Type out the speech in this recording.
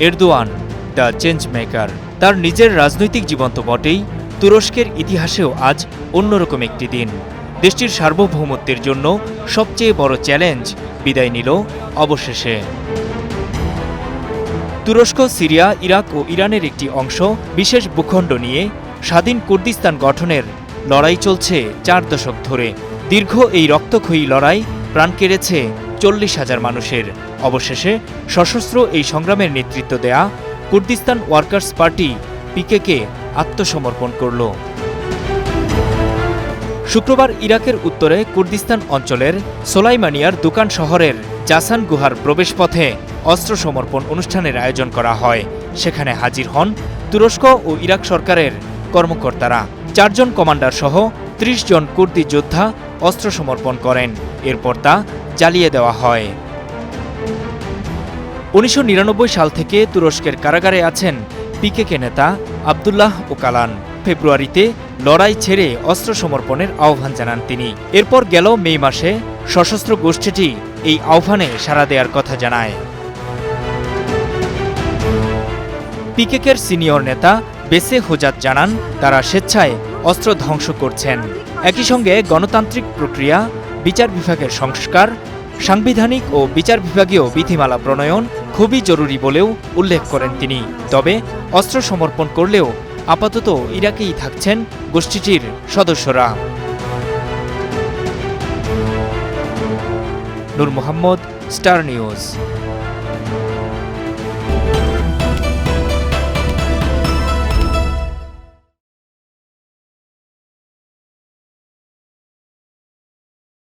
Erdogan the change maker. তার নিজের রাজনৈতিক জীবন তো বটেই, তুরস্কের ইতিহাসেও আজ অন্যরকম একটি দিন। দেশটির সার্বভৌমত্বের জন্য সবচেয়ে বড় চ্যালেঞ্জ বিদায় নিল অবশেষে। তুরস্ক, সিরিয়া, ইরাক ও ইরানের একটি অংশ বিশেষ ভূখণ্ড নিয়ে স্বাধীন কুর্দিস্তান গঠনের লড়াই চলছে 4 দশক ধরে। দীর্ঘ এই রক্তক্ষয়ী লড়াই প্রাণ কেড়েছে 40,000 মানুষের। অবশেষে সশস্ত্র এই সংগ্রামের নেতৃত্ব দেয়া কুর্দিস্তান ওয়ার্কার্স পার্টি পিকেকে আত্মসমর্পণ করল। শুক্রবার ইরাকের উত্তরে কুর্দিস্তান অঞ্চলের সোলাইমানিয়ার দুকান শহরের জাসান গুহার প্রবেশপথে অস্ত্র সমর্পণ অনুষ্ঠানের আয়োজন করা হয়। সেখানে হাজির হন তুরস্ক ও ইরাক সরকারের কর্মকর্তারা। 4 জন কমান্ডার সহ 30 জন কুর্দি যোদ্ধা অস্ত্র সমর্পণ করেন। এরপর তা জ্বালিয়ে দেওয়া হয়। 1999 সাল থেকে তুরস্কের কারাগারে আছেন পিকেকে নেতা আবদুল্লাহ ওকালান। ফেব্রুয়ারিতে লড়াই ছেড়ে অস্ত্র সমর্পণের আহ্বান জানান তিনি। এরপর গেল মে মাসে সশস্ত্র গোষ্ঠীটি এই আহ্বানে সাড়া দেওয়ার কথা জানায়। পিকেকের সিনিয়র নেতা বেসে হোজাত জানান, তারা স্বেচ্ছায় অস্ত্র ধ্বংস করছেন। একই সঙ্গে গণতান্ত্রিক প্রক্রিয়া, বিচার বিভাগের সংস্কার, সাংবিধানিক ও বিচার বিভাগীয় বিধিমালা প্রণয়ন খুবই জরুরি বলেও উল্লেখ করেন তিনি। তবে অস্ত্র সমর্পণ করলেও আপাতত ইরাকেই থাকছেন গোষ্ঠীটির সদস্যরা। নূর মোহাম্মদ, স্টার নিউজ।